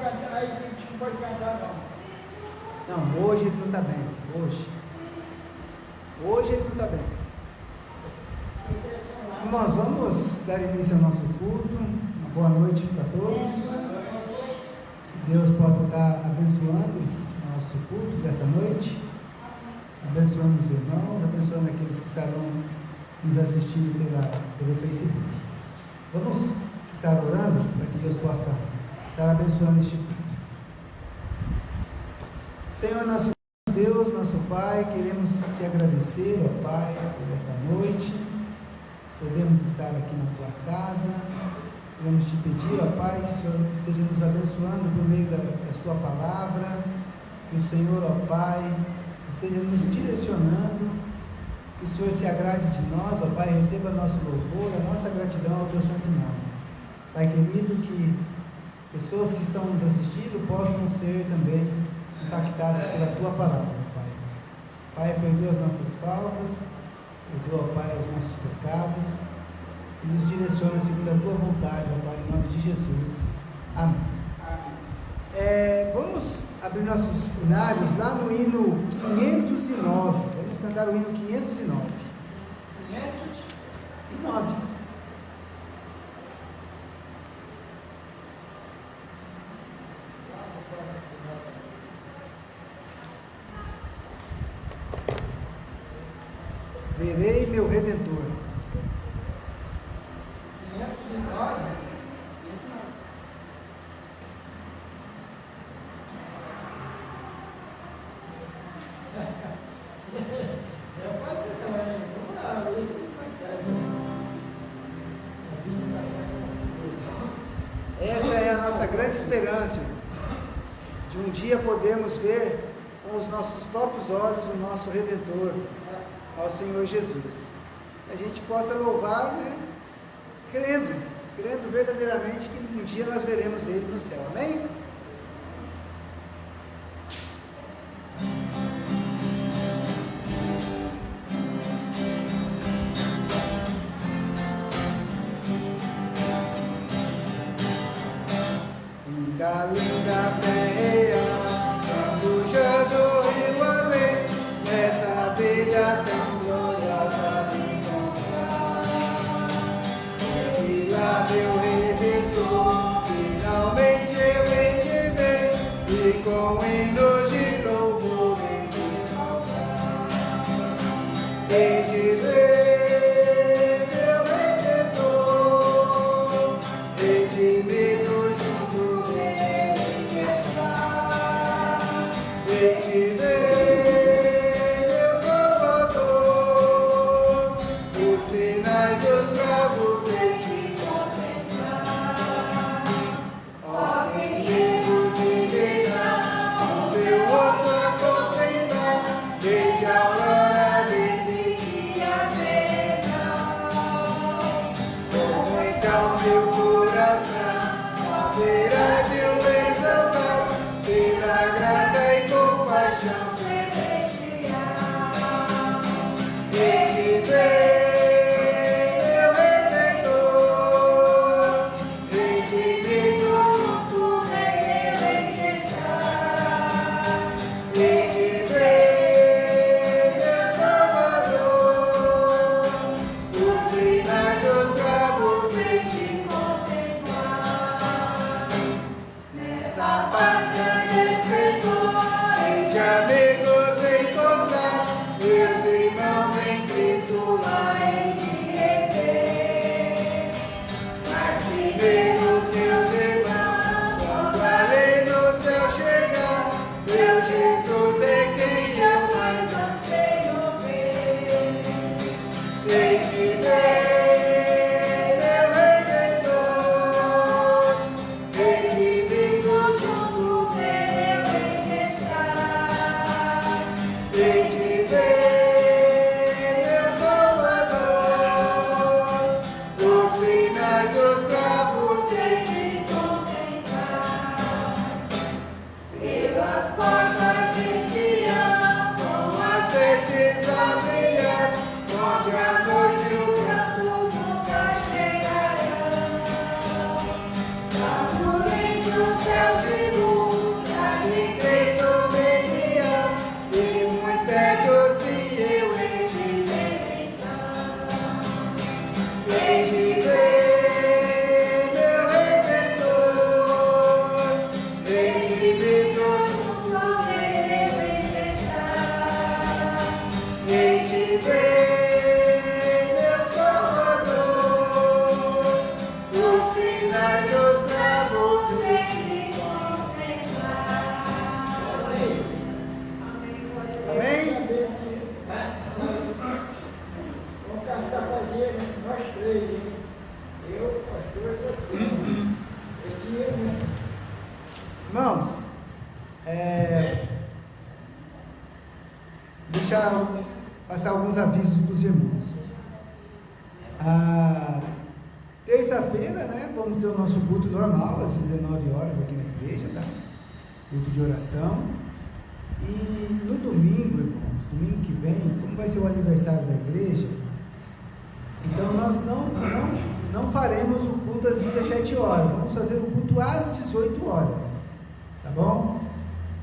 cantar, aí tem que não pode cantar não. Não, hoje ele não está bem. Hoje ele não está bem. Irmãos, vamos dar início ao nosso culto. Uma boa noite para todos. Que Deus possa estar abençoando o nosso culto dessa noite, abençoando os irmãos, abençoando aqueles que estarão nos assistindo pelo Facebook. Vamos estar orando para que Deus possa estar abençoando este culto. Senhor, nosso Deus, nosso Pai, queremos te agradecer, ó Pai, por esta noite. Podemos estar aqui na tua casa. Queremos te pedir, ó Pai, que o Senhor esteja nos abençoando por meio da sua palavra, que o Senhor, ó Pai, esteja nos direcionando, que o Senhor se agrade de nós, ó Pai, receba nosso louvor, a nossa gratidão ao teu santo nome. Pai querido, que pessoas que estão nos assistindo possam ser também impactadas pela tua palavra, Pai. Pai, perdoa as nossas faltas, perdoa, Pai, os nossos pecados, e nos direciona segundo a tua vontade, ó Pai, em nome de Jesus. Amém. Vamos abrir nossos hinários lá no hino 509. Vamos cantar o hino 509. 509. Verei meu Redentor. 509? 509. Eu faço também. Vamos lá, esse é Essa é a nossa grande esperança, de um dia podermos ver com os nossos próprios olhos o nosso Redentor, ao Senhor Jesus. A gente possa louvar, né, crendo verdadeiramente que um dia nós veremos Ele no céu. Amém? Linda, linda terra, bambujando rio além, nessa vida tão gloriosa de encontrar. Sei lá meu Redentor, finalmente eu hei de ver, e com hinos de louvor hei de salvar. Hei de ver meu Redentor, hei de ver junto dele estar. Hei de ver meu Salvador, os sinais dos bravos hei de contemplar. Ó, quem medo de deixar o seu rosto a contemplar, desde a aurora desse dia venal. Como então meu coração haverá de o exaltar, pela graça e compaixão celestial. Hei de ver meu Redentor, hei de ver junto dele hei de estar. Hei de ver meu Salvador, os sinais dos bravos hei de contemplar. Nessa pátria de esplendor, hei de amigos encontrar, meus irmãos em Cristo lá hei de rever. Mas primeiro teus irmãos, quando a lei no céu chegar, meu Jesus é quem eu mais anseio ver. Hei de ver meu Redentor, hei de ver junto dele hei de estar. Hei de ver meu Salvador, os sinais dos bravos hei de contemplar. Pelas portas de Sião, com as vestes a brilhar, onde a noite e o pranto nunca chegarão. Trazendo os céus e passar alguns avisos para os irmãos. Terça-feira, né, vamos ter o nosso culto normal, às 19 horas aqui na igreja, tá? Culto de oração. E no domingo, irmãos, domingo que vem, como vai ser o aniversário da igreja, então nós não faremos o culto às 17 horas, vamos fazer o culto às 18 horas, tá bom?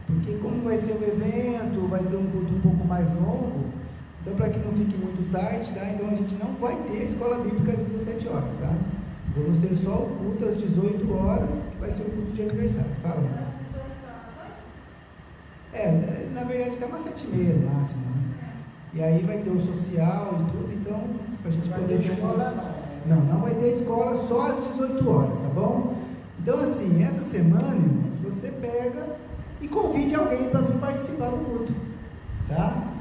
Porque como vai ser o evento, vai ter um culto um pouco mais longo, então para que não fique muito tarde, tá? Então a gente não vai ter a escola bíblica às 17 horas, tá? Vamos ter só o culto às 18 horas, que vai ser o culto de aniversário. Fala, mas... na verdade até umas 7h30 no máximo, né? E aí vai ter o social e tudo, então a gente vai poder ter escola não vai ter escola só às 18 horas, tá bom? Então assim, essa semana, irmãos, você pega e convide alguém para vir participar do culto, tá?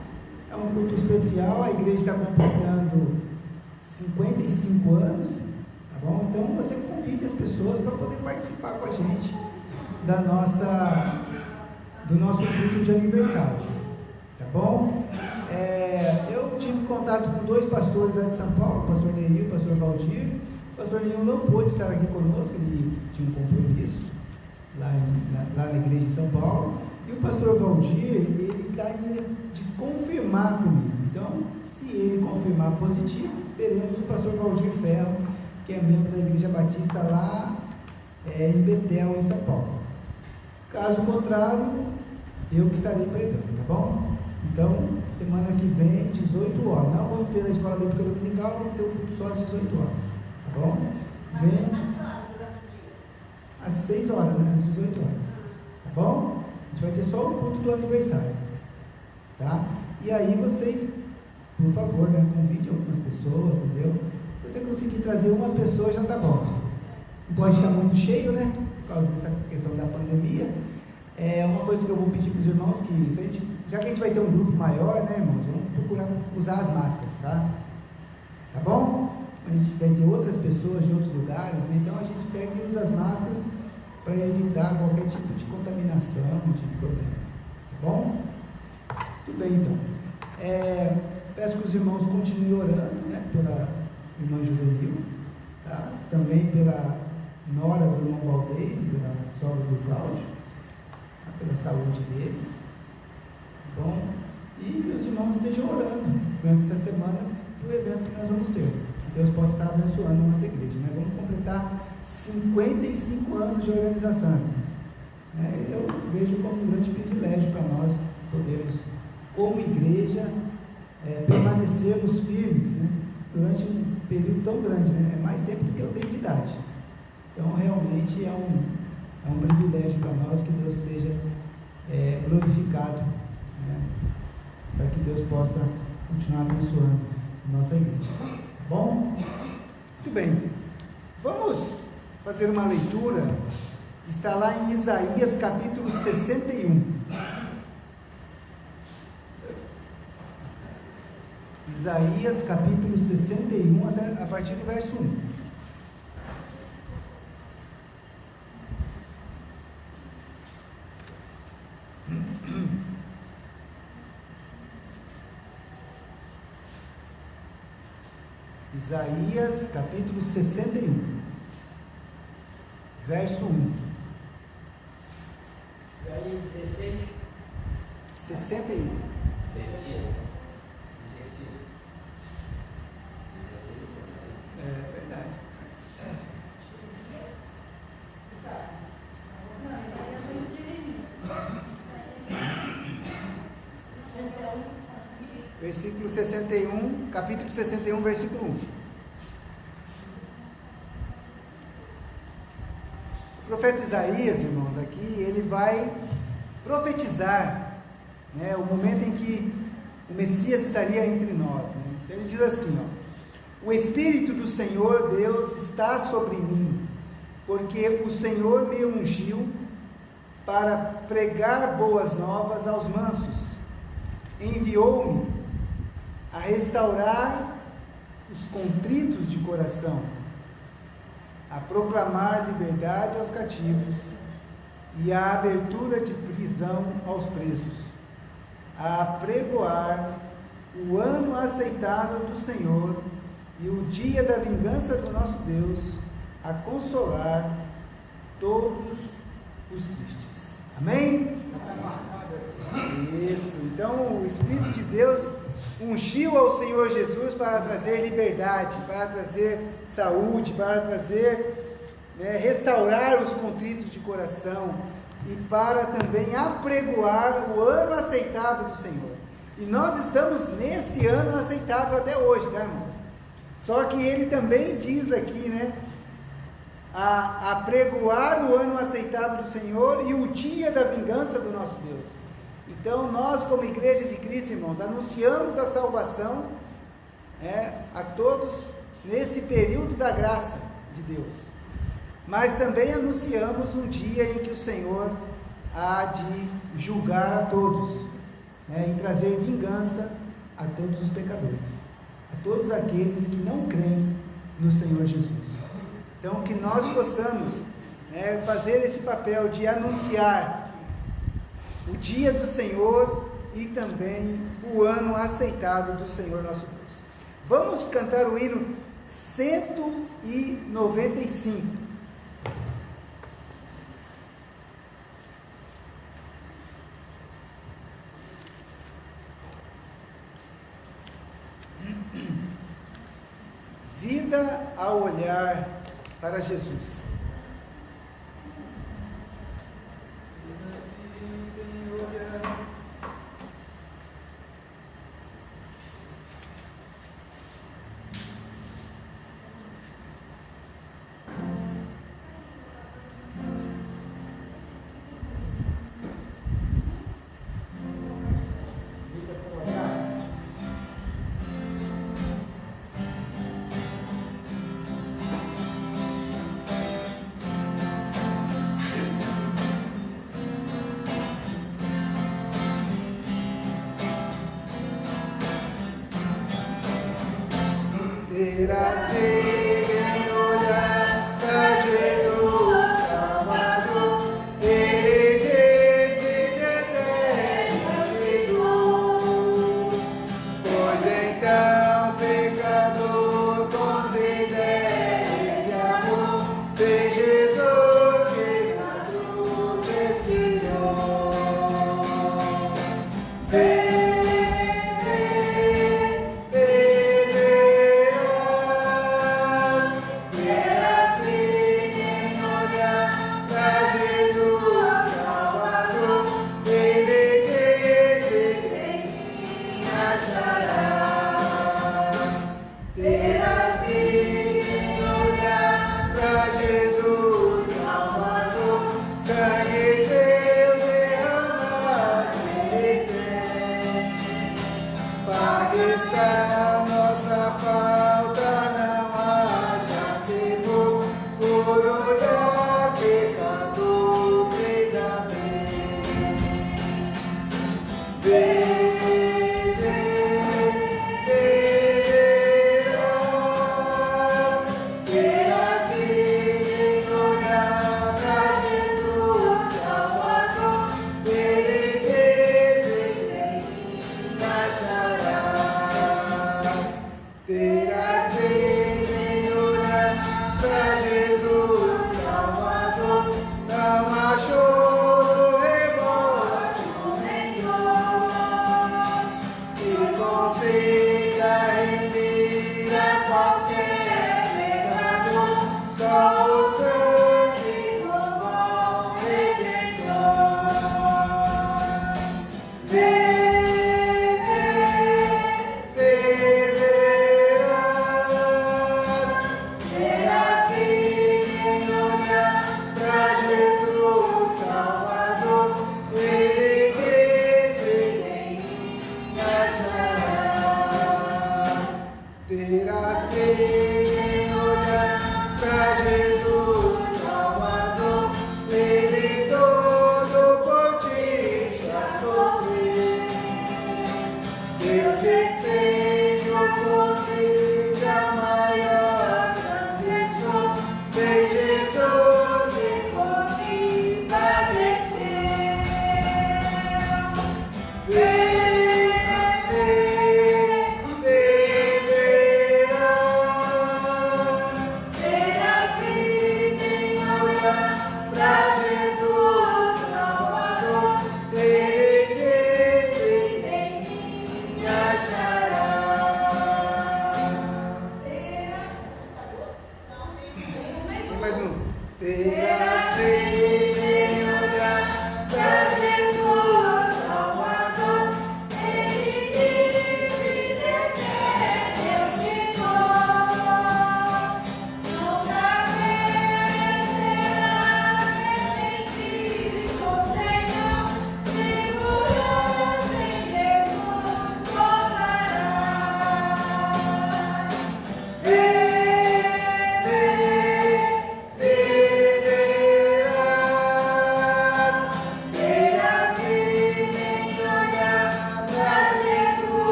É um culto especial, a igreja está completando 55 anos, tá bom? Então você convide as pessoas para poder participar com a gente do nosso culto de aniversário, tá bom? Eu tive contato com 2 pastores lá de São Paulo, o pastor Neil e o pastor Valdir. O pastor Neil não pôde estar aqui conosco, ele tinha um compromisso lá na igreja de São Paulo, e o pastor Valdir, ele está indo de confirmar comigo. Então, se ele confirmar positivo, teremos o pastor Valdir Ferro, que é membro da Igreja Batista lá em Betel, em São Paulo. Caso contrário, eu que estarei pregando, tá bom? Então, semana que vem, 18 horas. Não vamos ter a escola bíblica dominical, vamos ter o culto só às 18 horas, tá bom? Vem às 6 horas, né? Às 18 horas, tá bom? A gente vai ter só o culto do aniversário, tá? E aí vocês, por favor, né, convide algumas pessoas, entendeu? Se você conseguir trazer uma pessoa, já tá bom. Não pode ficar muito cheio, né? Por causa dessa questão da pandemia. Uma coisa que eu vou pedir para os irmãos, que já que a gente vai ter um grupo maior, né, irmãos, vamos procurar usar as máscaras, tá? Tá bom? A gente vai ter outras pessoas de outros lugares, né? Então a gente pega e usa as máscaras para evitar qualquer tipo de contaminação, de problema, tá bom? Tudo bem, então. Peço que os irmãos continuem orando, né, pela irmã Juvenil, tá? Também pela nora do irmão Valdez e pela sogra do Cláudio, tá? Pela saúde deles, tá bom? E os irmãos estejam orando durante essa semana para o evento que nós vamos ter. Que Deus possa estar abençoando a nossa igreja, né? Vamos completar 55 anos de organização, irmãos. Eu vejo como um grande privilégio para nós podermos, como igreja, permanecermos firmes, né, durante um período tão grande, né? É mais tempo do que eu tenho de idade. Então, realmente é um privilégio para nós, que Deus seja glorificado, né, para que Deus possa continuar abençoando a nossa igreja. Tá bom? Muito bem. Vamos fazer uma leitura que está lá em Isaías capítulo 61. Isaías capítulo 61, a partir do verso 1. Isaías capítulo 61, verso 1. Isaías 16. 61. É verdade. Versículo 61, capítulo 61, versículo 1. O profeta Isaías, irmãos, aqui ele vai profetizar, né, o momento em que o Messias estaria entre nós, né? Então ele diz assim, ó: o Espírito do Senhor Deus está sobre mim, porque o Senhor me ungiu para pregar boas novas aos mansos, enviou-me a restaurar os contritos de coração, a proclamar liberdade aos cativos e a abertura de prisão aos presos, a apregoar o ano aceitável do Senhor e o dia da vingança do nosso Deus, a consolar todos os tristes. Amém? Isso. Então o Espírito de Deus ungiu ao Senhor Jesus para trazer liberdade, para trazer saúde, para trazer, restaurar os contritos de coração e para também apregoar o ano aceitável do Senhor. E nós estamos nesse ano aceitável até hoje, tá, irmãos? Só que ele também diz aqui, a apregoar o ano aceitável do Senhor e o dia da vingança do nosso Deus. Então nós, como igreja de Cristo, irmãos, anunciamos a salvação a todos nesse período da graça de Deus, mas também anunciamos um dia em que o Senhor há de julgar a todos, em trazer vingança a todos os pecadores, a todos aqueles que não creem no Senhor Jesus. Então que nós possamos fazer esse papel de anunciar o dia do Senhor e também o ano aceitável do Senhor nosso Deus. Vamos cantar o hino 195. Vida ao olhar para Jesus.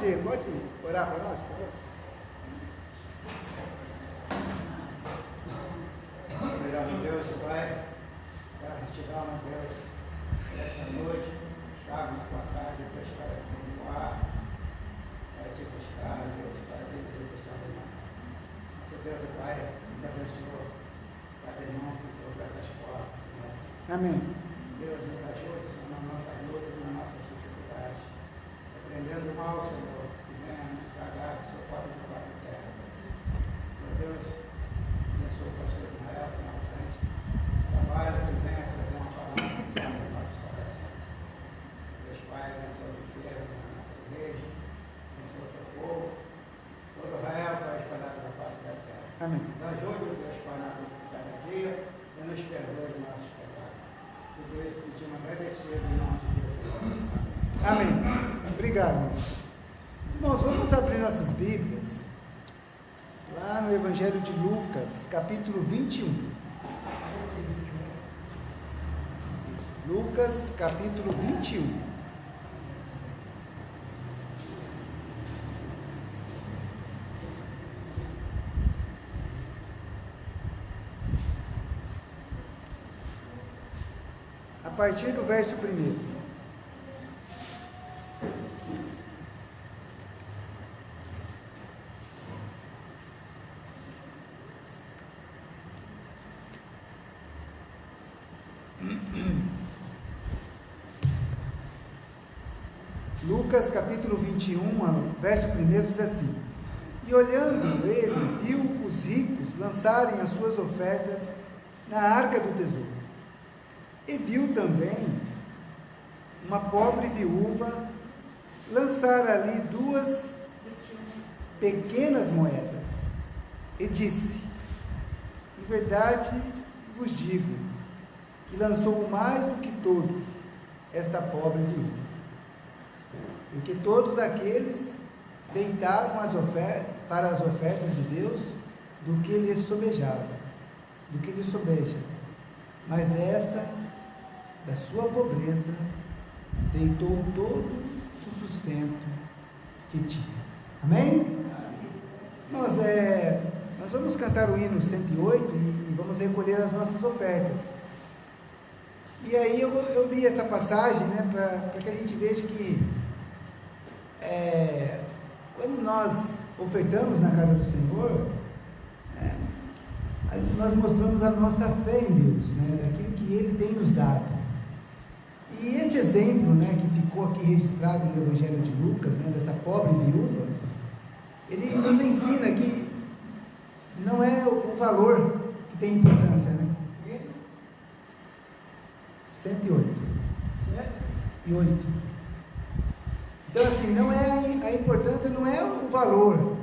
ser, pode orar para nós, por favor? Obrigado, Deus, Pai, gratidão, Deus, esta noite, buscar na tua casa, Deus, para continuar, para te buscar, Deus, para bendizer o Senhor, irmão. Nosso Deus, Pai, nos abençoe, cada irmão que trouxe essas portas, né? Amém. Deus nos ajude na nossa luta, nas nossas dificuldades, aprendendo mal, Senhor, que venha nos tragar, que o Senhor possa nos levar para a terra. Meu Deus, abençoe o pastor Israel, que na frente trabalha, que venha trazer uma palavra nos nossos corações. Deus Pai, abençoe o enfermo na nossa igreja, abençoe o teu povo, todo Israel, Pai, espalhado pela face da terra. Amém. Nos ajude, Deus Pai, na luta de cada dia e nos perdoe os nossos pecados. Tudo isso pedimos agradecido em nome de Jesus. Amém. Amém. Obrigado, irmãos. Irmãos, vamos abrir nossas Bíblias lá no Evangelho de Lucas, capítulo 21. Lucas, capítulo 21. A partir do verso 1. Lucas capítulo 21, verso 1 diz assim: E olhando ele, viu os ricos lançarem as suas ofertas na arca do tesouro. E viu também uma pobre viúva lançar ali 2 pequenas moedas. E disse: Em verdade vos digo, que lançou mais do que todos esta pobre viúva. Porque todos aqueles deitaram para as ofertas de Deus do que lhes sobejava, do que lhes sobeja. Mas esta, da sua pobreza, deitou todo o sustento que tinha. Amém? Nós vamos cantar o hino 108 e vamos recolher as nossas ofertas. E aí eu li essa passagem, né, para que a gente veja que quando nós ofertamos na casa do Senhor, nós mostramos a nossa fé em Deus, né, daquilo que Ele tem nos dado. E esse exemplo, né, que ficou aqui registrado no Evangelho de Lucas, né, dessa pobre viúva, ele nos ensina que não é o valor que tem importância, né? 108. 108. Então, assim, não é a importância, não é o valor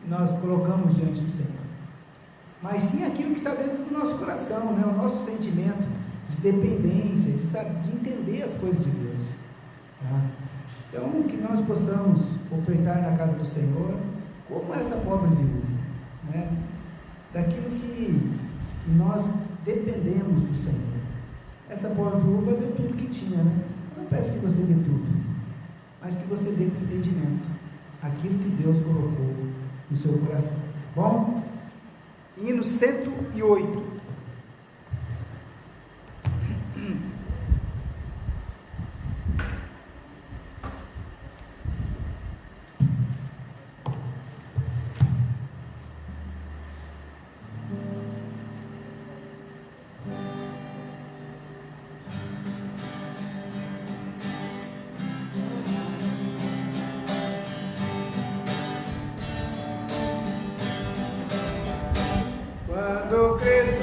que nós colocamos diante do Senhor, mas sim aquilo que está dentro do nosso coração, né? O nosso sentimento de dependência, de entender as coisas de Deus. Tá? Então, que nós possamos ofertar na casa do Senhor, como essa pobre viúva, né? Daquilo que nós dependemos do Senhor. Essa pobre viúva deu tudo que tinha, né? Eu não peço que você dê tudo, mas que você dê com entendimento aquilo que Deus colocou no seu coração. Bom? Hino 108. Quando crescer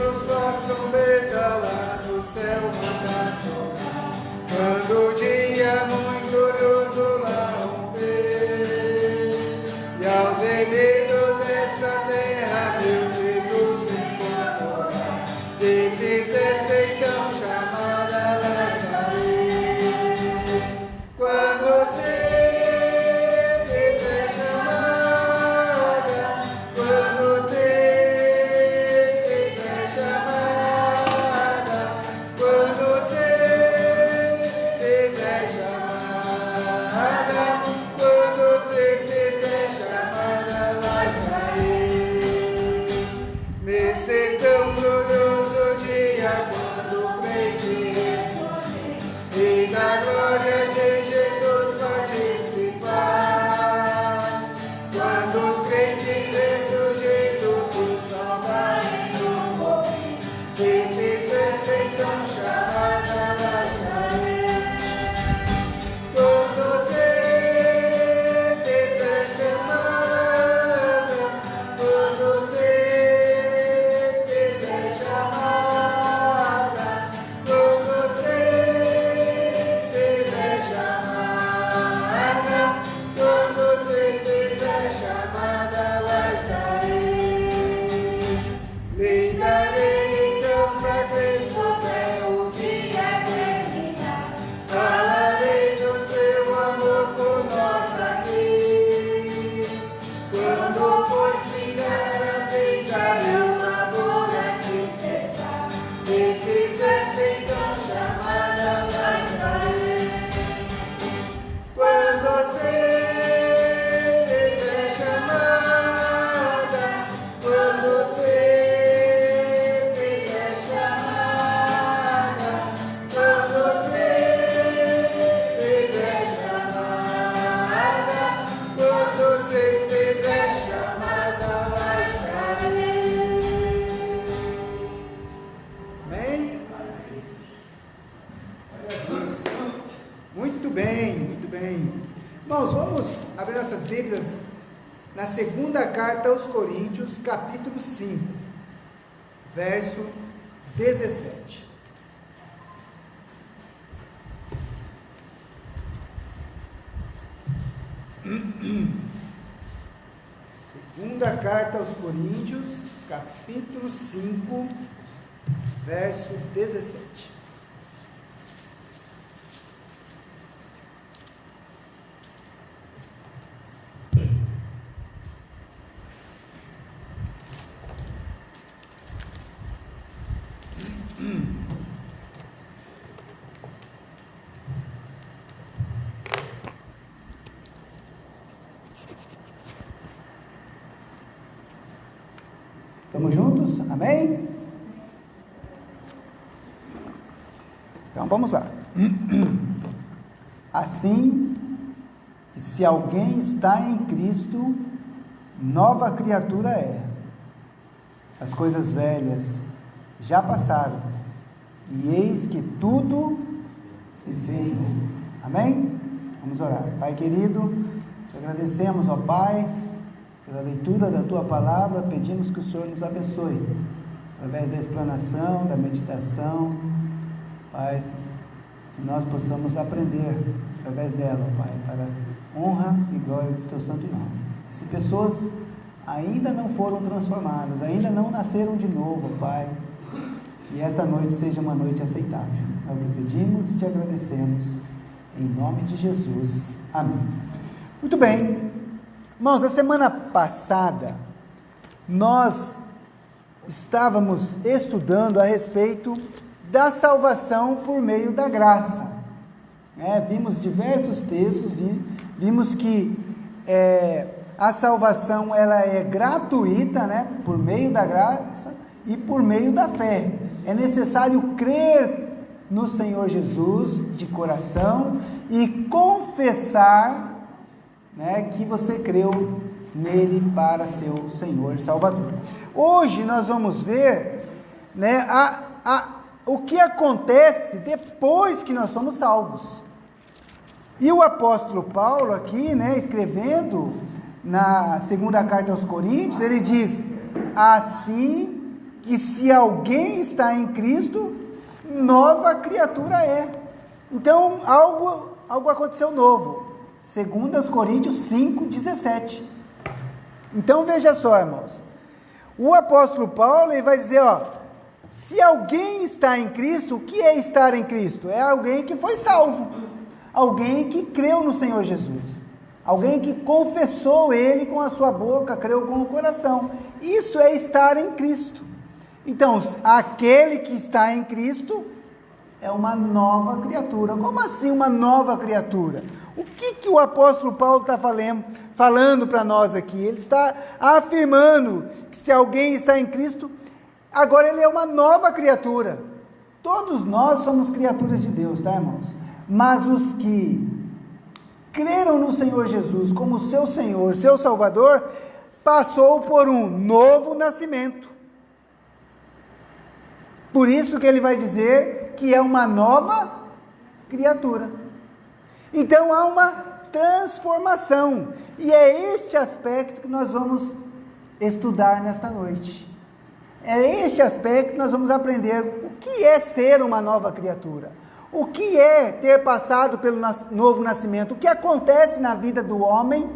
Muito bem, muito bem. Irmãos, vamos abrir nossas Bíblias na segunda carta aos Coríntios, capítulo 5, verso 17. Segunda carta aos Coríntios, capítulo 5, verso 17. Estamos juntos? Amém? Então vamos lá. Assim, se alguém está em Cristo, nova criatura é. As coisas velhas já passaram, e eis que tudo se fez novo. Amém? Vamos orar. Pai querido, te agradecemos, ó Pai, pela leitura da Tua Palavra, pedimos que o Senhor nos abençoe, através da explanação, da meditação, Pai, que nós possamos aprender, através dela, Pai, para honra e glória do Teu santo nome. Se pessoas ainda não foram transformadas, ainda não nasceram de novo, Pai, que esta noite seja uma noite aceitável. É o que pedimos e te agradecemos, em nome de Jesus. Amém. Muito bem. Irmãos, a semana passada, nós estávamos estudando a respeito da salvação por meio da graça. Vimos diversos textos, vimos que a salvação ela é gratuita, por meio da graça e por meio da fé. É necessário crer no Senhor Jesus de coração e confessar que você creu nele para ser o Senhor e Salvador. Hoje nós vamos ver o que acontece depois que nós somos salvos. E o apóstolo Paulo aqui, escrevendo na segunda carta aos Coríntios, ele diz, assim que se alguém está em Cristo, nova criatura é. Então algo aconteceu novo. 2 Coríntios 5, 17. Então veja só, irmãos, o apóstolo Paulo ele vai dizer, se alguém está em Cristo, o que é estar em Cristo? É alguém que foi salvo, alguém que creu no Senhor Jesus, alguém que confessou ele com a sua boca, creu com o coração. Isso é estar em Cristo. Então, aquele que está em Cristo é uma nova criatura. Como assim uma nova criatura? O que o apóstolo Paulo está falando para nós aqui? Ele está afirmando que se alguém está em Cristo, agora ele é uma nova criatura. Todos nós somos criaturas de Deus, tá, irmãos? Mas os que creram no Senhor Jesus como seu Senhor, seu Salvador, passou por um novo nascimento. Por isso que ele vai dizer que é uma nova criatura. Então há uma transformação, e é este aspecto que nós vamos estudar nesta noite. É este aspecto que nós vamos aprender o que é ser uma nova criatura, o que é ter passado pelo novo nascimento, o que acontece na vida do homem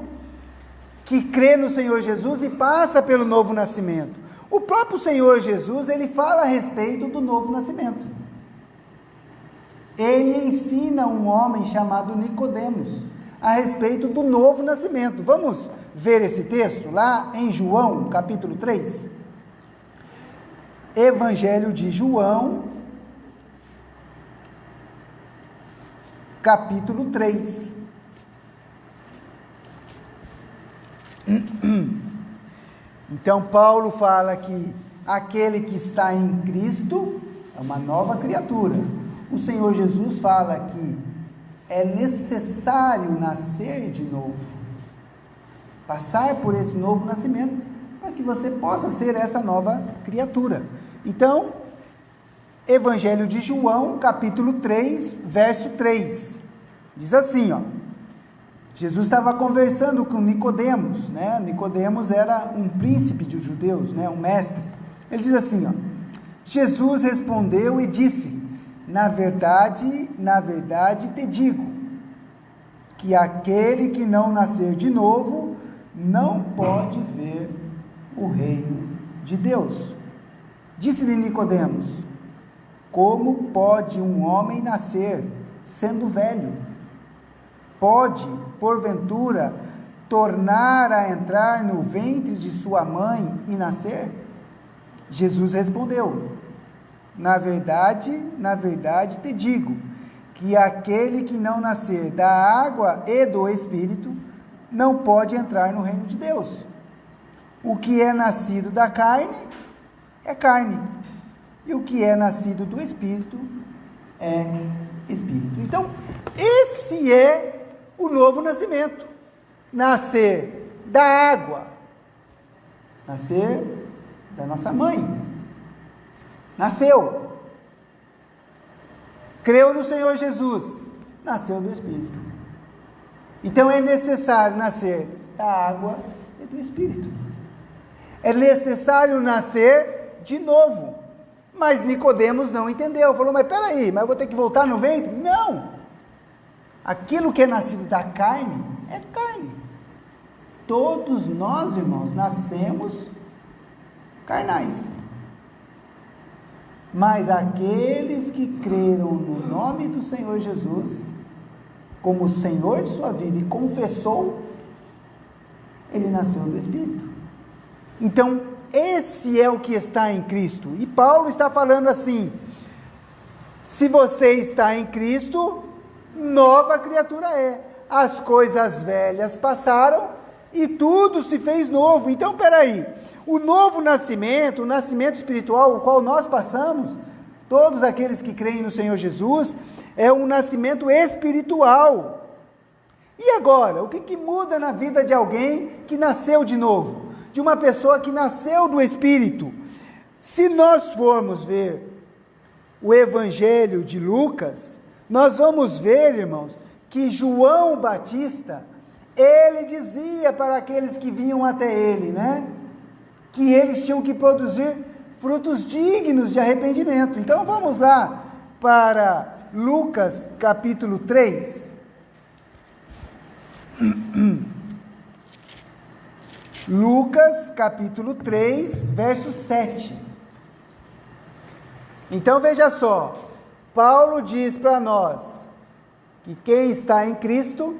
que crê no Senhor Jesus e passa pelo novo nascimento. O próprio Senhor Jesus, ele fala a respeito do novo nascimento. Ele ensina um homem chamado Nicodemos a respeito do novo nascimento. Vamos ver esse texto lá em João, capítulo 3. Evangelho de João, capítulo 3. Então Paulo fala que aquele que está em Cristo é uma nova criatura. O Senhor Jesus fala que é necessário nascer de novo, passar por esse novo nascimento, para que você possa ser essa nova criatura. Então, Evangelho de João, capítulo 3, verso 3. Diz assim, ó. Jesus estava conversando com Nicodemos, né? Nicodemos era um príncipe dos judeus, né? Um mestre. Ele diz assim, ó. Jesus respondeu e disse: na verdade te digo, que aquele que não nascer de novo não pode ver o reino de Deus. Disse-lhe Nicodemos: como pode um homem nascer sendo velho? Pode, porventura, tornar a entrar no ventre de sua mãe e nascer? Jesus respondeu: na verdade te digo, que aquele que não nascer da água e do Espírito não pode entrar no reino de Deus. O que é nascido da carne é carne, e o que é nascido do Espírito é Espírito. Então, esse é o novo nascimento. Nascer da água, nascer da nossa mãe. Nasceu, creu no Senhor Jesus, nasceu do Espírito. Então é necessário nascer da água e do Espírito. É necessário nascer de novo. Mas Nicodemos não entendeu, falou: mas peraí, mas eu vou ter que voltar no ventre? Não, aquilo que é nascido da carne é carne. Todos nós, irmãos, nascemos carnais. Mas aqueles que creram no nome do Senhor Jesus, como Senhor de sua vida, e confessou, ele nasceu do Espírito. Então, esse é o que está em Cristo. E Paulo está falando assim: se você está em Cristo, nova criatura é. As coisas velhas passaram e tudo se fez novo. Então, peraí, o novo nascimento, o nascimento espiritual, o qual nós passamos, todos aqueles que creem no Senhor Jesus, é um nascimento espiritual. E agora, o que muda na vida de alguém que nasceu de novo? De uma pessoa que nasceu do Espírito? Se nós formos ver o Evangelho de Lucas, nós vamos ver, irmãos, que João Batista, ele dizia para aqueles que vinham até ele, né, que eles tinham que produzir frutos dignos de arrependimento. Então vamos lá para Lucas capítulo 3. Lucas capítulo 3, verso 7. Então veja só, Paulo diz para nós que quem está em Cristo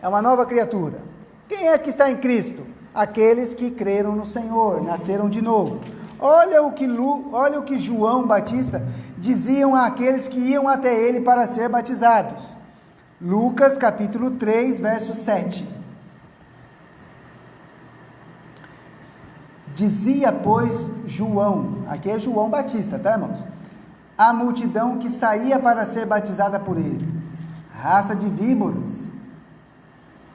é uma nova criatura. Quem é que está em Cristo? Aqueles que creram no Senhor, nasceram de novo. Olha o que João Batista diziam àqueles que iam até ele para ser batizados. Lucas capítulo 3, verso 7. Dizia, pois, João, aqui é João Batista, tá, irmãos? A multidão que saía para ser batizada por ele: raça de víboras,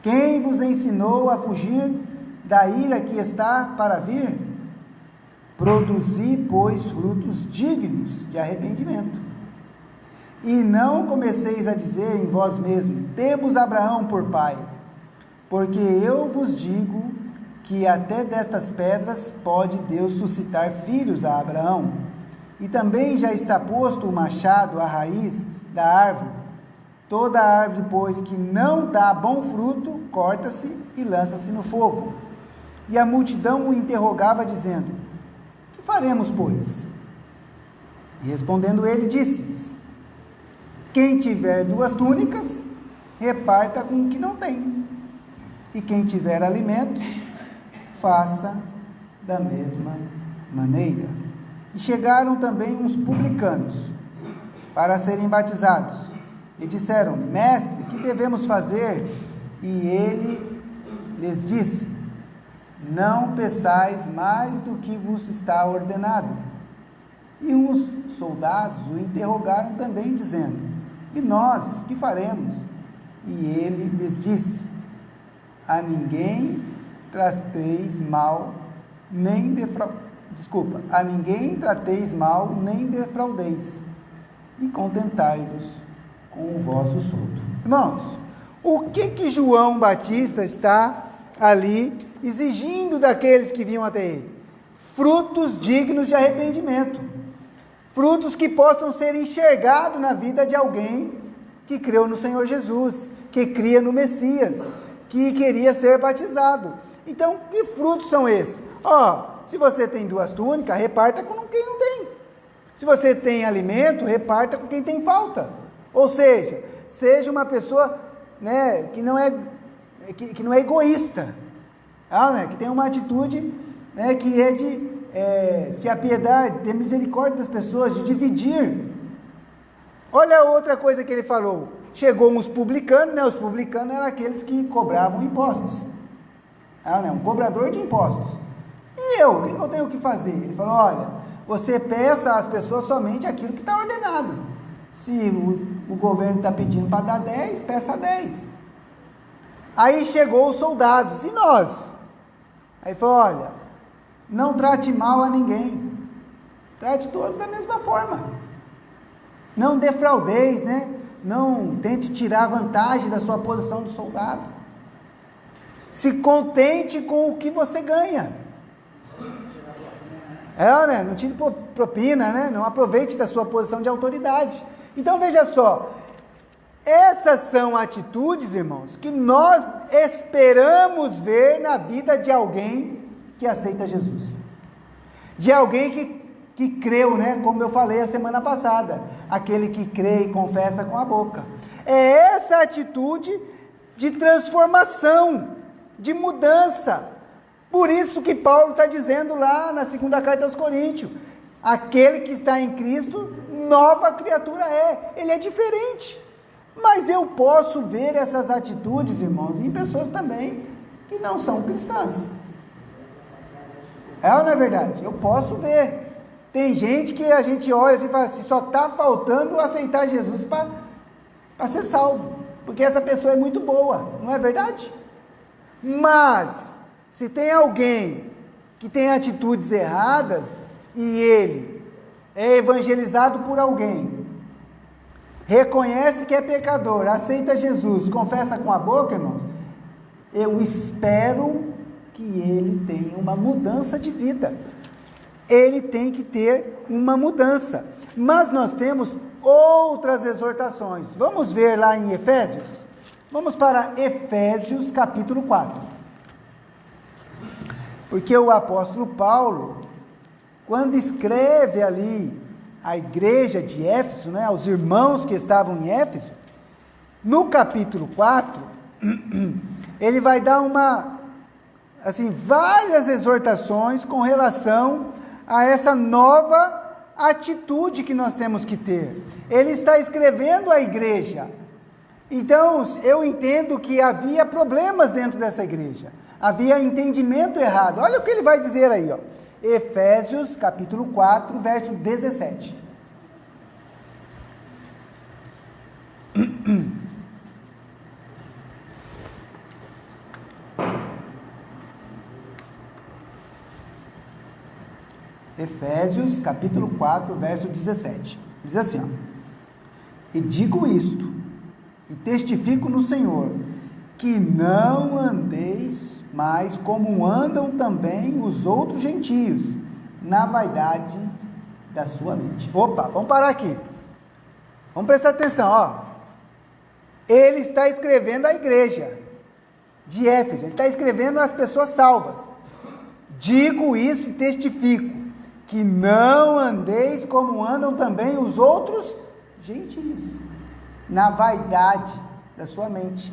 quem vos ensinou a fugir da ira que está para vir? Produzi, pois, frutos dignos de arrependimento. E não comeceis a dizer em vós mesmos: temos Abraão por pai, porque eu vos digo que até destas pedras pode Deus suscitar filhos a Abraão. E também já está posto o machado à raiz da árvore. Toda árvore, pois, que não dá bom fruto, corta-se e lança-se no fogo. E a multidão o interrogava, dizendo: que faremos, pois? E respondendo ele, disse-lhes: quem tiver 2 túnicas, reparta com o que não tem. E quem tiver alimento, faça da mesma maneira. E chegaram também uns publicanos para serem batizados. E disseram-lhe: mestre, que devemos fazer? E ele lhes disse: não peçais mais do que vos está ordenado. E uns soldados o interrogaram também, dizendo: e nós, que faremos? E ele lhes disse: a ninguém trateis mal, nem a ninguém trateis mal, nem defraudeis, e contentai-vos com o vosso soldo. Irmãos, o que João Batista está ali exigindo daqueles que vinham até ele? Frutos dignos de arrependimento, frutos que possam ser enxergados na vida de alguém que creu no Senhor Jesus, que cria no Messias, que queria ser batizado. Então, que frutos são esses? Se você tem 2 túnicas, reparta com quem não tem. Se você tem alimento, reparta com quem tem falta. Ou seja, seja uma pessoa, né, que não é egoísta, que tem uma atitude, né, que é de se apiedar, ter misericórdia das pessoas, de dividir. Olha outra coisa que ele falou. Chegou uns publicanos, né? Os publicanos eram aqueles que cobravam impostos. Um cobrador de impostos. E o que eu tenho que fazer? Ele falou, olha, você peça às pessoas somente aquilo que está ordenado. Se o governo está pedindo para dar 10, peça 10. Aí chegou os soldados, e nós? Aí falou, olha, não trate mal a ninguém, trate todos da mesma forma, não defraudeis, né? Não tente tirar vantagem da sua posição de soldado, se contente com o que você ganha, não tire propina, né? Não aproveite da sua posição de autoridade. Então veja só, essas são atitudes, irmãos, que nós esperamos ver na vida de alguém que aceita Jesus, de alguém que creu, né? Como eu falei a semana passada, aquele que crê e confessa com a boca. É essa atitude de transformação, de mudança. Por isso que Paulo está dizendo lá na 2ª carta aos Coríntios, aquele que está em Cristo, nova criatura é, ele é diferente. Mas eu posso ver essas atitudes, irmãos, em pessoas também que não são cristãs. Ou não é verdade? Eu posso ver. Tem gente que a gente olha assim e fala assim, só está faltando aceitar Jesus para ser salvo, porque essa pessoa é muito boa, não é verdade? Mas, se tem alguém que tem atitudes erradas, e ele é evangelizado por alguém, reconhece que é pecador, aceita Jesus, confessa com a boca, irmãos, eu espero que ele tenha uma mudança de vida. Ele tem que ter uma mudança. Mas nós temos outras exortações. Vamos ver lá em Efésios? Vamos para Efésios capítulo 4. Porque o apóstolo Paulo, quando escreve ali a igreja de Éfeso, né, aos irmãos que estavam em Éfeso, no capítulo 4, ele vai dar várias exortações com relação a essa nova atitude que nós temos que ter. Ele está escrevendo à igreja. Então, eu entendo que havia problemas dentro dessa igreja. Havia entendimento errado. Olha o que ele vai dizer aí, Efésios capítulo 4, verso 17. Efésios capítulo 4, verso 17. Diz assim, e digo isto, e testifico no Senhor, que não andeis mais como andam também os outros gentios, na vaidade da sua mente. Opa, vamos parar aqui. Vamos prestar atenção, Ele está escrevendo à igreja de Éfeso, ele está escrevendo às pessoas salvas. Digo isso e testifico, que não andeis como andam também os outros gentios, na vaidade da sua mente,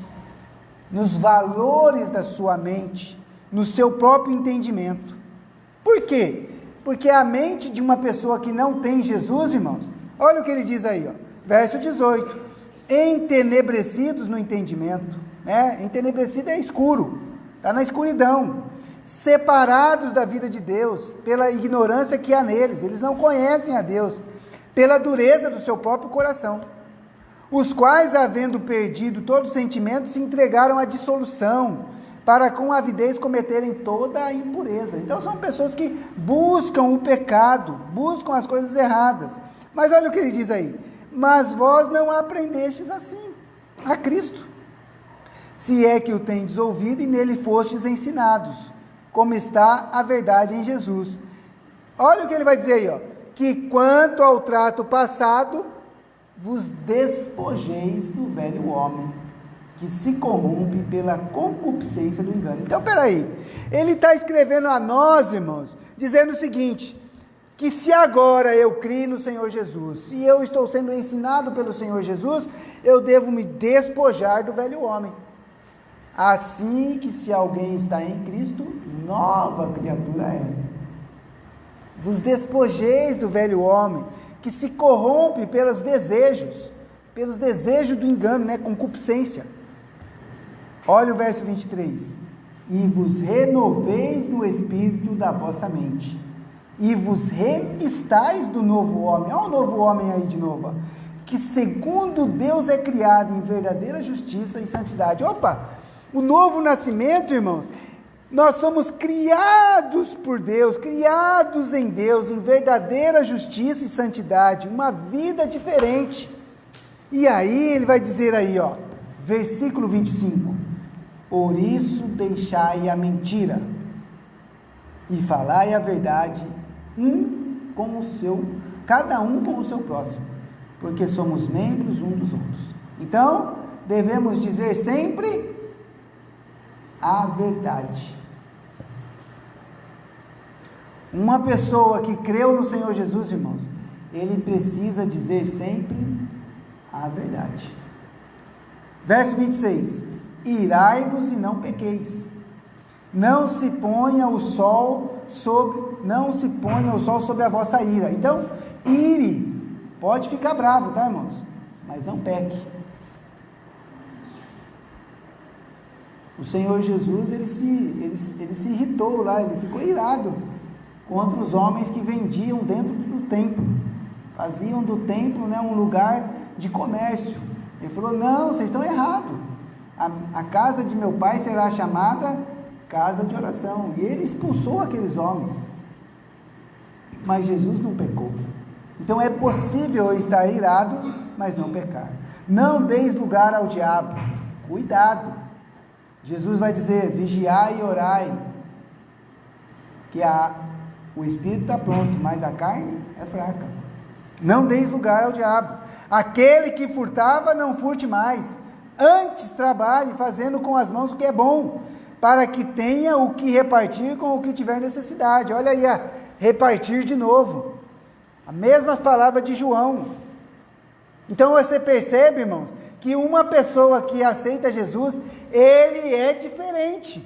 nos valores da sua mente, no seu próprio entendimento. Por quê? Porque a mente de uma pessoa que não tem Jesus, irmãos, olha o que ele diz aí, verso 18, entenebrecidos no entendimento, entenebrecido é escuro, está na escuridão, separados da vida de Deus, pela ignorância que há neles, eles não conhecem a Deus, pela dureza do seu próprio coração, os quais, havendo perdido todo sentimento, se entregaram à dissolução, para com avidez cometerem toda a impureza. Então são pessoas que buscam o pecado, buscam as coisas erradas. Mas olha o que ele diz aí, mas vós não aprendestes assim a Cristo, se é que o tendes ouvido e nele fostes ensinados, como está a verdade em Jesus. Olha o que ele vai dizer aí, ó, que quanto ao trato passado, vos despojeis do velho homem, que se corrompe pela concupiscência do engano. Então, peraí, ele está escrevendo a nós, irmãos, dizendo o seguinte, que se agora eu criei no Senhor Jesus, se eu estou sendo ensinado pelo Senhor Jesus, eu devo me despojar do velho homem. Assim que se alguém está em Cristo, nova criatura é. Vos despojeis do velho homem, que se corrompe pelos desejos do engano, né, concupiscência. Olha o verso 23, e vos renoveis no espírito da vossa mente, e vos revistais do novo homem. Olha o novo homem aí de novo, ó, que segundo Deus é criado em verdadeira justiça e santidade. Opa, o novo nascimento, irmãos, nós somos criados por Deus, criados em Deus, em verdadeira justiça e santidade, uma vida diferente. E aí ele vai dizer aí, ó, versículo 25, por isso deixai a mentira, e falai a verdade, cada um com o seu próximo, porque somos membros uns dos outros. Então, devemos dizer sempre a verdade. Uma pessoa que creu no Senhor Jesus, irmãos, ele precisa dizer sempre a verdade. Verso 26, irai-vos e não pequeis, não se ponha o sol sobre a vossa ira. Então, ire, pode ficar bravo, tá, irmãos? Mas não peque. O Senhor Jesus, ele se irritou lá, ele ficou irado contra os homens que vendiam dentro do templo, faziam do templo, né, um lugar de comércio. Ele falou, não, vocês estão errados, a casa de meu pai será chamada casa de oração, e ele expulsou aqueles homens, mas Jesus não pecou. Então é possível estar irado, mas não pecar. Não deis lugar ao diabo, cuidado. Jesus vai dizer, vigiai e orai, que o espírito está pronto, mas a carne é fraca. Não deis lugar ao diabo. Aquele que furtava, não furte mais, antes trabalhe fazendo com as mãos o que é bom, para que tenha o que repartir com o que tiver necessidade. Olha aí, repartir de novo, as mesmas palavras de João. Então você percebe, irmãos, que uma pessoa que aceita Jesus, ele é diferente,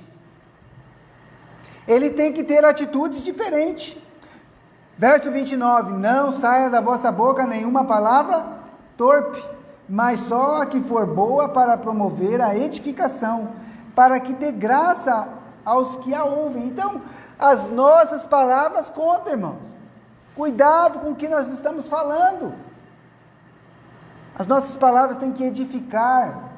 ele tem que ter atitudes diferentes. Verso 29, não saia da vossa boca nenhuma palavra torpe, mas só a que for boa para promover a edificação, para que dê graça aos que a ouvem. Então, as nossas palavras contam, irmãos. Cuidado com o que nós estamos falando. As nossas palavras têm que edificar.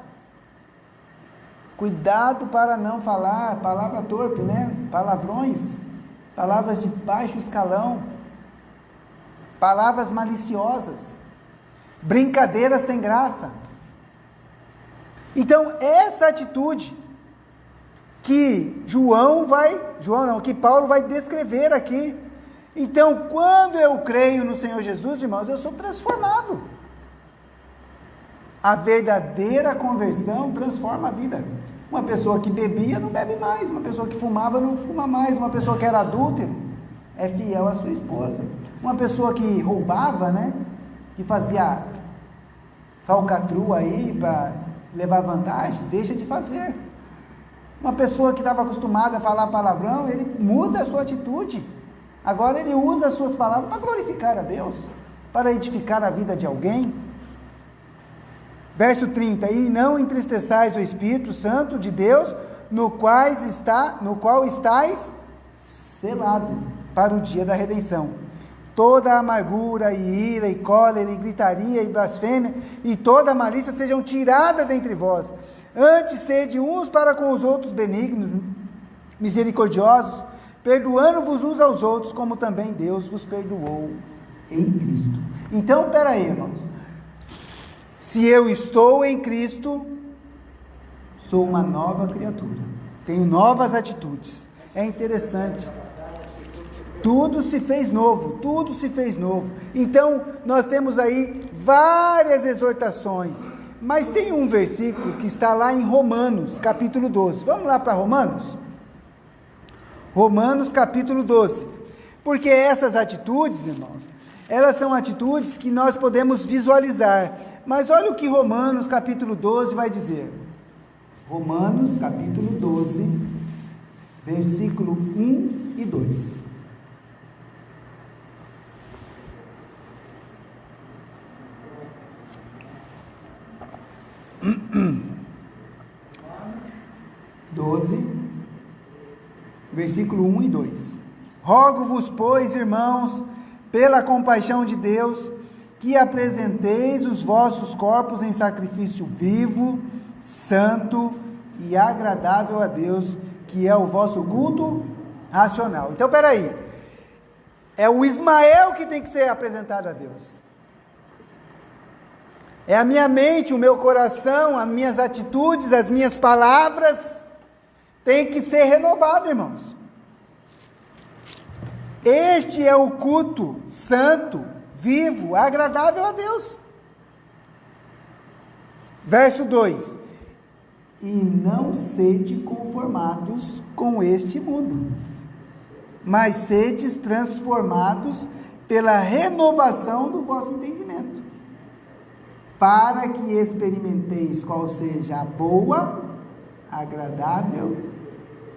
Cuidado para não falar palavra torpe, né? Palavrões, palavras de baixo escalão, palavras maliciosas, brincadeiras sem graça. Então, essa atitude que que Paulo vai descrever aqui. Então, quando eu creio no Senhor Jesus, irmãos, eu sou transformado. A verdadeira conversão transforma a vida. Uma pessoa que bebia não bebe mais, uma pessoa que fumava não fuma mais, uma pessoa que era adúltero é fiel à sua esposa, uma pessoa que roubava, né, que fazia falcatrua aí para levar vantagem, deixa de fazer. Uma pessoa que estava acostumada a falar palavrão, ele muda a sua atitude. Agora ele usa as suas palavras para glorificar a Deus, para edificar a vida de alguém. Verso 30, e não entristeçais o Espírito Santo de Deus, no qual estáis selado para o dia da redenção. Toda amargura e ira e cólera e gritaria e blasfêmia e toda malícia sejam tiradas dentre vós. Antes sede uns para com os outros benignos, misericordiosos, perdoando-vos uns aos outros, como também Deus vos perdoou em Cristo. Então, peraí, irmãos, Se eu estou em Cristo, sou uma nova criatura. Tenho novas atitudes. É interessante. Tudo se fez novo, tudo se fez novo. Então, nós temos aí várias exortações. Mas tem um versículo que está lá em Romanos, capítulo 12. Vamos lá para Romanos? Romanos, capítulo 12. Porque essas atitudes, irmãos, elas são atitudes que nós podemos visualizar. Mas olha o que Romanos, capítulo 12, vai dizer. Romanos, capítulo 12, versículo 1 e 2. Versículo 1 e 2. Rogo-vos, pois, irmãos, pela compaixão de Deus, que apresenteis os vossos corpos em sacrifício vivo, santo e agradável a Deus, que é o vosso culto racional. Então, peraí, é o Ismael que tem que ser apresentado a Deus. É a minha mente, o meu coração, as minhas atitudes, as minhas palavras, tem que ser renovado, irmãos. Este é o culto santo, vivo, agradável a Deus. Verso 2: e não sede conformados com este mundo, mas sedes transformados pela renovação do vosso entendimento, para que experimenteis qual seja a boa, agradável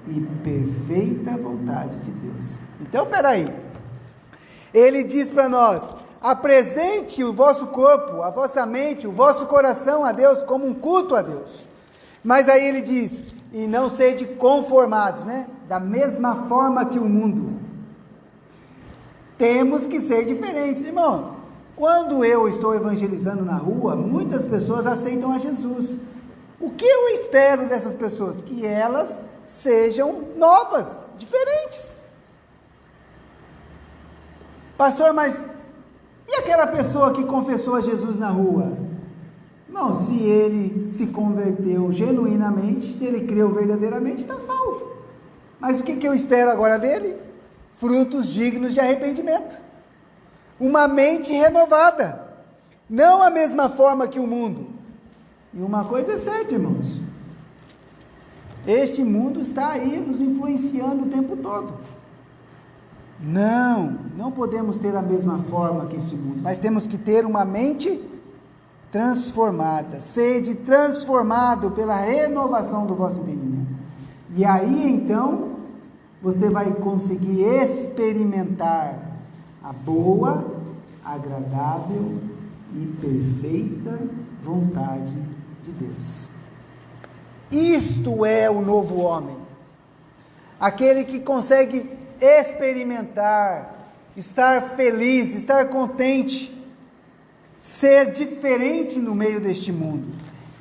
e perfeita vontade de Deus. Então, peraí, ele diz para nós, apresente o vosso corpo, a vossa mente, o vosso coração a Deus como um culto a Deus. Mas aí ele diz, e não sede conformados, né? Da mesma forma que o mundo. Temos que ser diferentes, irmãos. Quando eu estou evangelizando na rua, muitas pessoas aceitam a Jesus. O que eu espero dessas pessoas? Que elas sejam novas, diferentes. Pastor, mas e aquela pessoa que confessou a Jesus na rua? Não, se ele se converteu genuinamente, se ele creu verdadeiramente, está salvo. Mas o que eu espero agora dele? Frutos dignos de arrependimento. Uma mente renovada. Não a mesma forma que o mundo. E uma coisa é certa, irmãos. Este mundo está aí nos influenciando o tempo todo. Não podemos ter a mesma forma que este mundo, mas temos que ter uma mente transformada. Sede transformado pela renovação do vosso entendimento. E aí então, você vai conseguir experimentar a boa, agradável e perfeita vontade de Deus. Isto é o novo homem, aquele que consegue experimentar, estar feliz, estar contente, ser diferente no meio deste mundo.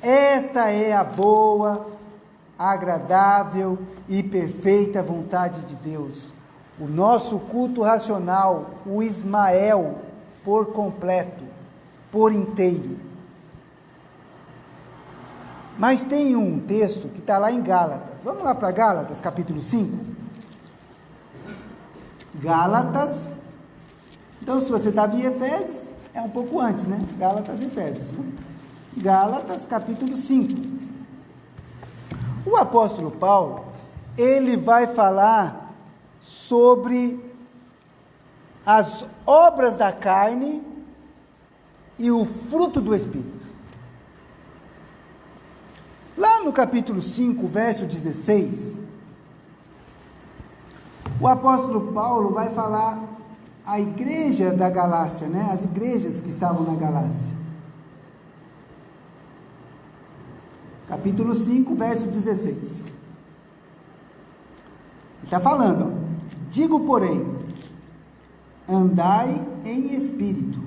Esta é a boa, agradável e perfeita vontade de Deus. O nosso culto racional, o Ismael, por completo, por inteiro. Mas tem um texto que está lá em Gálatas. Vamos lá para Gálatas, capítulo 5. Gálatas. Então, se você estava em Efésios, é um pouco antes, né? Gálatas e Efésios, né? Gálatas, capítulo 5. O apóstolo Paulo, ele vai falar sobre as obras da carne e o fruto do Espírito. Lá no capítulo 5, verso 16, o apóstolo Paulo vai falar à igreja da Galácia, né? As igrejas que estavam na Galácia. Capítulo 5, verso 16. Ele está falando, ó, digo, porém, andai em espírito,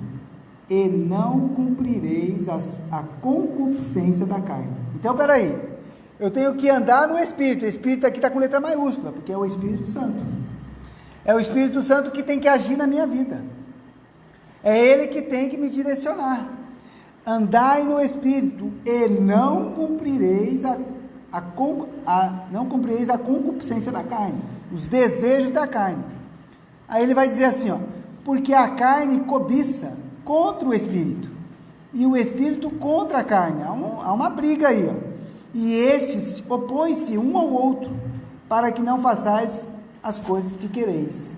e não cumprireis a concupiscência da carne. Então, peraí, eu tenho que andar no Espírito. O Espírito aqui está com letra maiúscula, porque é o Espírito Santo. É o Espírito Santo que tem que agir na minha vida. É Ele que tem que me direcionar. andai no Espírito, e não cumprireis não cumprireis a concupiscência da carne, os desejos da carne. Aí ele vai dizer assim, ó, porque a carne cobiça contra o Espírito, e o Espírito contra a carne. Há uma briga aí, ó. E estes opõem-se um ao outro, para que não façais as coisas que quereis.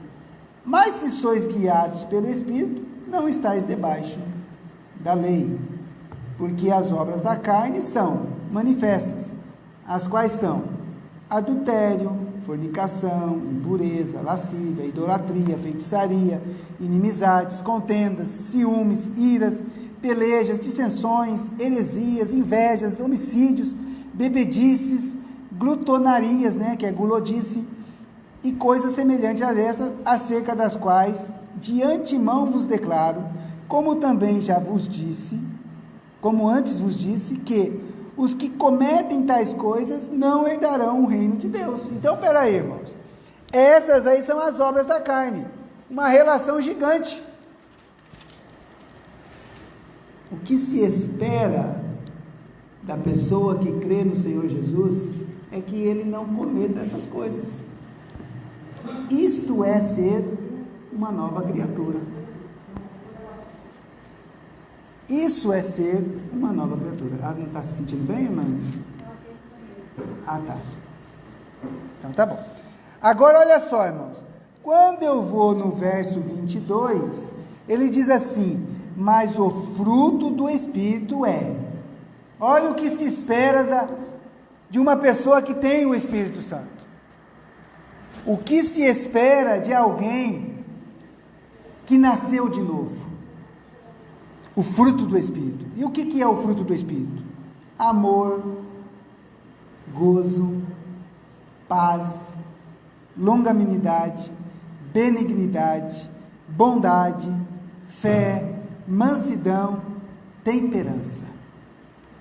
Mas se sois guiados pelo Espírito, não estáis debaixo da lei. Porque as obras da carne são manifestas, as quais são adultério, fornicação, impureza, lascívia, idolatria, feitiçaria, inimizades, contendas, ciúmes, iras, pelejas, dissensões, heresias, invejas, homicídios, bebedices, glutonarias, que é gulodice, e coisas semelhantes a essas, acerca das quais de antemão vos declaro, como também já vos disse, como antes vos disse, que os que cometem tais coisas não herdarão o reino de Deus. Então, peraí, irmãos, essas aí são as obras da carne, uma relação gigante. O que se espera da pessoa que crê no Senhor Jesus é que ele não cometa essas coisas. Isto é ser uma nova criatura. Isso é ser uma nova criatura. Ah, não está se sentindo bem, irmã? Ah, tá. Então tá bom. Agora olha só, irmãos. Quando eu vou no verso 22, ele diz assim: mas o fruto do Espírito é. Olha o que se espera de uma pessoa que tem o Espírito Santo. O que se espera de alguém que nasceu de novo? O fruto do Espírito. E o que é o fruto do Espírito? Amor, gozo, paz, longanimidade, benignidade, bondade, fé, mansidão, temperança.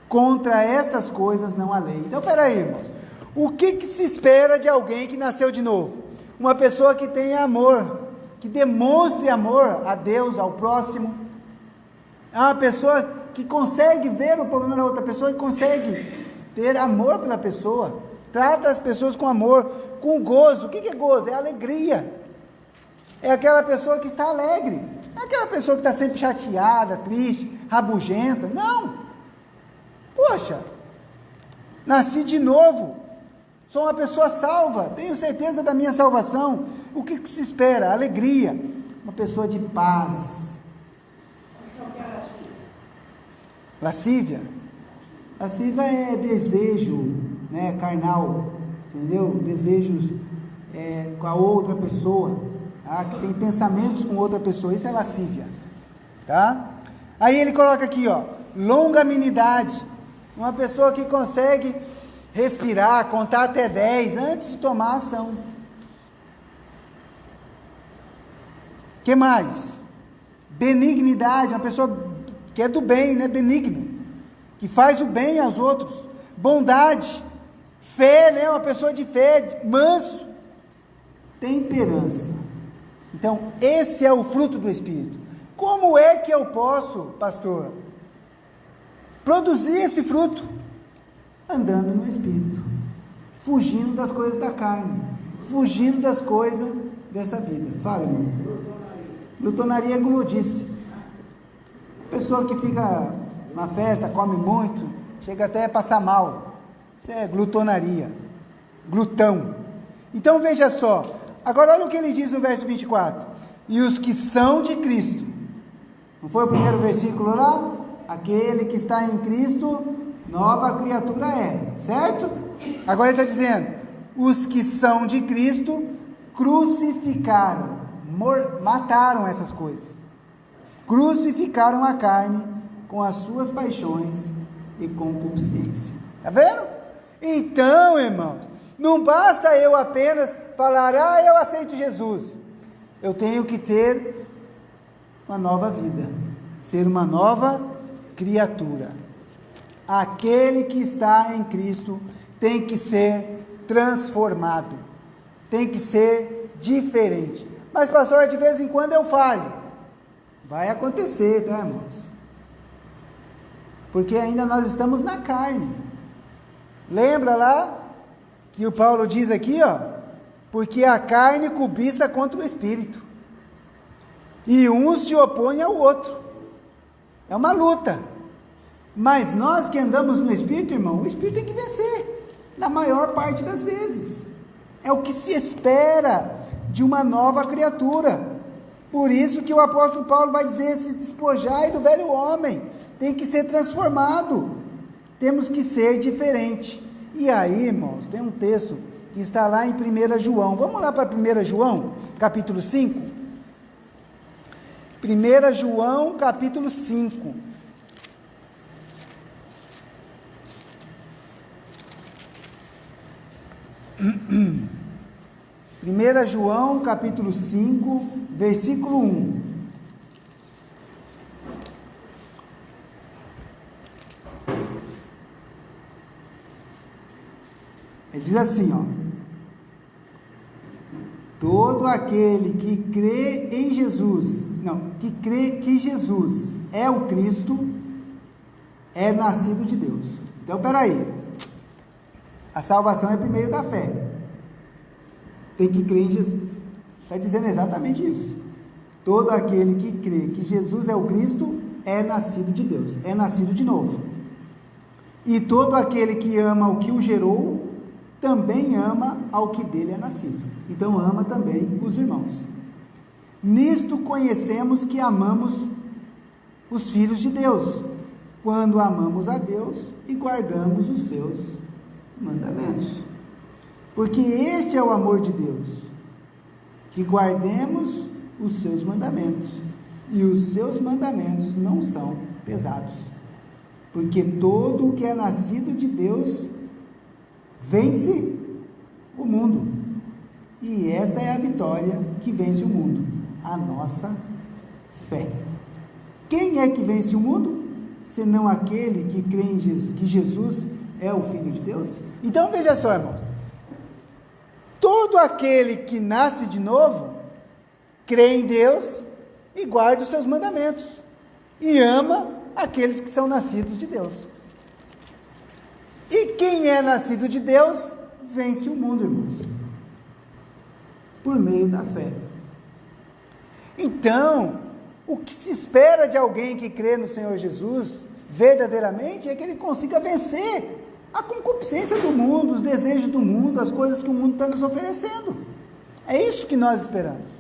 Contra estas coisas não há lei. Então, peraí, irmãos. O que se espera de alguém que nasceu de novo? Uma pessoa que tenha amor, que demonstre amor a Deus, ao próximo. É uma pessoa que consegue ver o problema da outra pessoa e consegue ter amor pela pessoa. Trata as pessoas com amor, com gozo. O que é gozo? É alegria. É aquela pessoa que está alegre. Não é aquela pessoa que está sempre chateada, triste, rabugenta. Não. Poxa, nasci de novo. Sou uma pessoa salva. Tenho certeza da minha salvação. O que se espera? Alegria. Uma pessoa de paz. Lascívia. Lascívia é desejo, carnal, entendeu? Desejos com a outra pessoa, tá? Que tem pensamentos com outra pessoa. Isso é lascívia, tá? Aí ele coloca aqui, ó, longanimidade. Uma pessoa que consegue respirar, contar até 10 antes de tomar ação. O que mais? Benignidade, uma pessoa que é do bem, benigno, que faz o bem aos outros. Bondade, fé, uma pessoa de fé, manso. Temperança. Então, esse é o fruto do Espírito. Como é que eu posso, pastor, produzir esse fruto? Andando no Espírito, fugindo das coisas da carne, fugindo das coisas desta vida. Fala, irmão. Glutonaria é gulodice. Pessoa que fica na festa, come muito, chega até a passar mal. Isso é glutonaria, glutão. Então veja só, agora olha o que ele diz no verso 24: e os que são de Cristo, não foi o primeiro versículo lá? Aquele que está em Cristo, nova criatura é, certo? Agora ele está dizendo, os que são de Cristo, crucificaram, mataram essas coisas, crucificaram a carne com as suas paixões e concupiscência. Está vendo? Então, irmãos, não basta eu apenas falar, eu aceito Jesus. Eu tenho que ter uma nova vida, ser uma nova criatura. Aquele que está em Cristo tem que ser transformado, tem que ser diferente. Mas, pastor, de vez em quando eu falho. Vai acontecer, tá, irmãos? porque ainda nós estamos na carne. Lembra lá que o Paulo diz aqui, porque a carne cobiça contra o espírito, e um se opõe ao outro. É uma luta. Mas nós que andamos no espírito, irmão, o espírito tem que vencer, na maior parte das vezes. É o que se espera de uma nova criatura. Por isso que o apóstolo Paulo vai dizer: se despojai do velho homem, tem que ser transformado, temos que ser diferente. E aí, irmãos, tem um texto que está lá em 1 João, vamos lá para 1 João, capítulo 5, 1 João, capítulo 5, Primeira João, capítulo 5, versículo 1. Ele diz assim, todo aquele que crê em Jesus, que crê que Jesus é o Cristo, é nascido de Deus. Então, peraí, a salvação é por meio da fé, tem que crer em Jesus, está dizendo exatamente isso. Todo aquele que crê que Jesus é o Cristo, é nascido de Deus, é nascido de novo. E todo aquele que ama o que o gerou, também ama ao que dele é nascido. Então ama também os irmãos. Nisto conhecemos que amamos os filhos de Deus, quando amamos a Deus e guardamos os seus mandamentos. Porque este é o amor de Deus, que guardemos os seus mandamentos, e os seus mandamentos não são pesados, porque todo o que é nascido de Deus vence o mundo, e esta é a vitória que vence o mundo, a nossa fé. Quem é que vence o mundo, senão aquele que crê em Jesus, que Jesus é o Filho de Deus? Então veja só, irmãos, todo aquele que nasce de novo, crê em Deus e guarda os seus mandamentos, e ama aqueles que são nascidos de Deus. E quem é nascido de Deus, vence o mundo, irmãos, por meio da fé. Então, o que se espera de alguém que crê no Senhor Jesus, verdadeiramente, é que ele consiga vencer a concupiscência do mundo, os desejos do mundo, as coisas que o mundo está nos oferecendo. É isso que nós esperamos.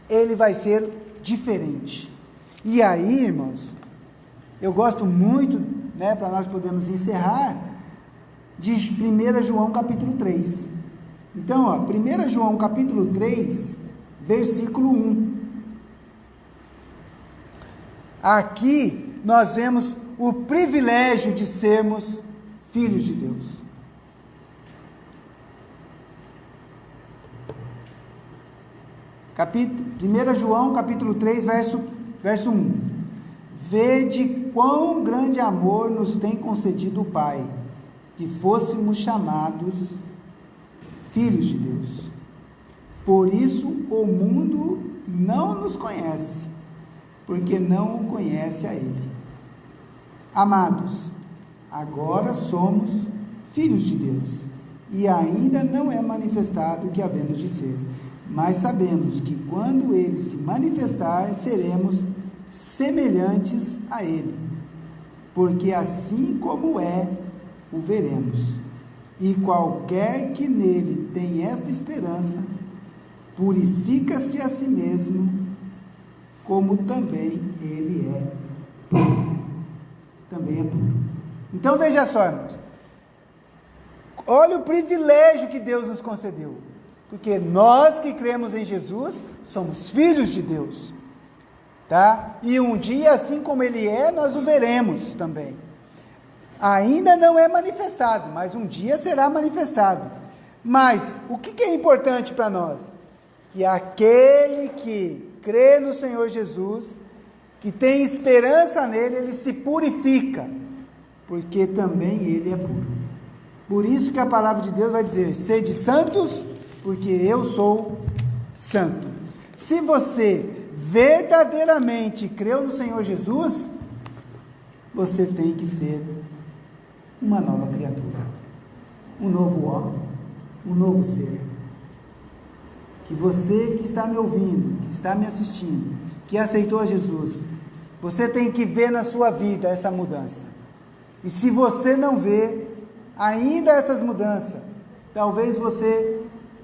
Ele vai ser diferente. E aí, irmãos, eu gosto muito, para nós podermos encerrar, de 1 João capítulo 3. Então, 1 João capítulo 3, versículo 1. Aqui nós vemos o privilégio de sermos filhos de Deus. Capítulo, 1 João capítulo 3, verso 1. Vede quão grande amor nos tem concedido o Pai, que fôssemos chamados filhos de Deus. Por isso o mundo não nos conhece, porque não o conhece a Ele. Amados, agora somos filhos de Deus, e ainda não é manifestado o que havemos de ser, mas sabemos que quando Ele se manifestar, seremos semelhantes a Ele, porque assim como é, o veremos. E qualquer que nele tem esta esperança, purifica-se a si mesmo, como também ele é puro. Também é puro. Então veja só, irmãos, olha o privilégio que Deus nos concedeu, porque nós que cremos em Jesus, somos filhos de Deus, tá? E um dia, assim como Ele é, nós o veremos também. Ainda não é manifestado, mas um dia será manifestado. Mas o que é importante para nós? Que aquele que crê no Senhor Jesus, que tem esperança nele, ele se purifica, porque também ele é puro. Por isso que a palavra de Deus vai dizer: sede santos, porque eu sou santo. Se você verdadeiramente creu no Senhor Jesus, você tem que ser uma nova criatura, um novo homem, um novo ser. Que você que está me ouvindo, que está me assistindo, que aceitou a Jesus, você tem que ver na sua vida essa mudança. E se você não vê ainda essas mudanças, talvez você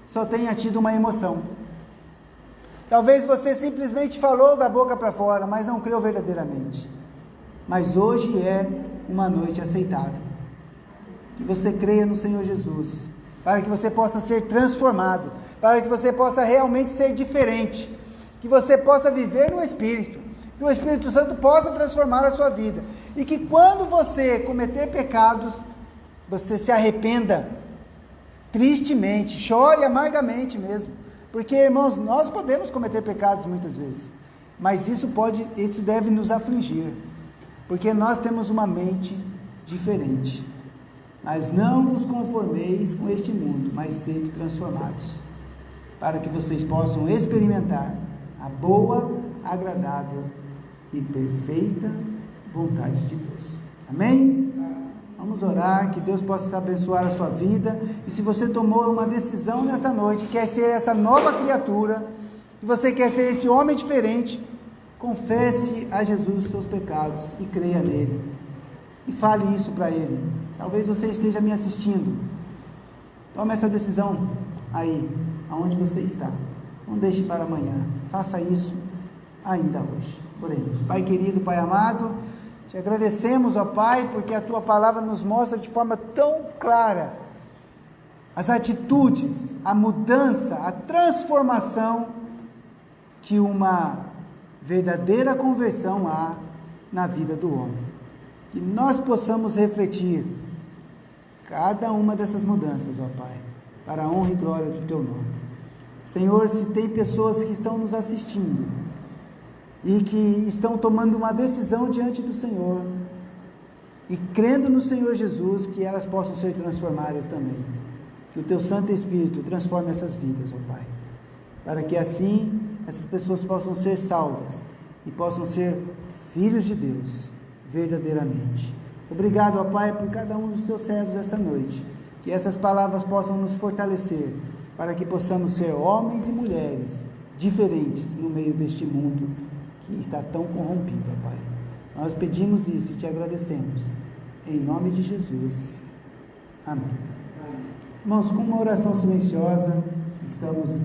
só tenha tido uma emoção. Talvez você simplesmente falou da boca para fora, mas não creu verdadeiramente. Mas hoje é uma noite aceitável. Que você creia no Senhor Jesus, para que você possa ser transformado, para que você possa realmente ser diferente, que você possa viver no Espírito, que o Espírito Santo possa transformar a sua vida, e que quando você cometer pecados, você se arrependa tristemente, chore amargamente mesmo, porque, irmãos, nós podemos cometer pecados muitas vezes, mas isso deve nos afligir, porque nós temos uma mente diferente. Mas não vos conformeis com este mundo, mas sede transformados, para que vocês possam experimentar a boa, agradável e perfeita vontade de Deus. Amém? Vamos orar, que Deus possa abençoar a sua vida. E se você tomou uma decisão nesta noite, quer ser essa nova criatura, e você quer ser esse homem diferente, confesse a Jesus os seus pecados e creia nele. E fale isso para ele. Talvez você esteja me assistindo. Tome essa decisão aí, aonde você está. Não deixe para amanhã. Faça isso ainda hoje. Oremos. Pai querido, Pai amado, te agradecemos, ó Pai, porque a Tua palavra nos mostra de forma tão clara as atitudes, a mudança, a transformação que uma verdadeira conversão há na vida do homem. Que nós possamos refletir cada uma dessas mudanças, ó Pai, para a honra e glória do Teu nome. Senhor, se tem pessoas que estão nos assistindo e que estão tomando uma decisão diante do Senhor e crendo no Senhor Jesus, que elas possam ser transformadas também. Que o Teu Santo Espírito transforme essas vidas, ó Pai, para que assim essas pessoas possam ser salvas e possam ser filhos de Deus verdadeiramente. Obrigado, ó Pai, por cada um dos Teus servos esta noite. Que essas palavras possam nos fortalecer, para que possamos ser homens e mulheres diferentes no meio deste mundo que está tão corrompido, ó Pai. Nós pedimos isso e Te agradecemos. Em nome de Jesus. Amém. Irmãos, com uma oração silenciosa, estamos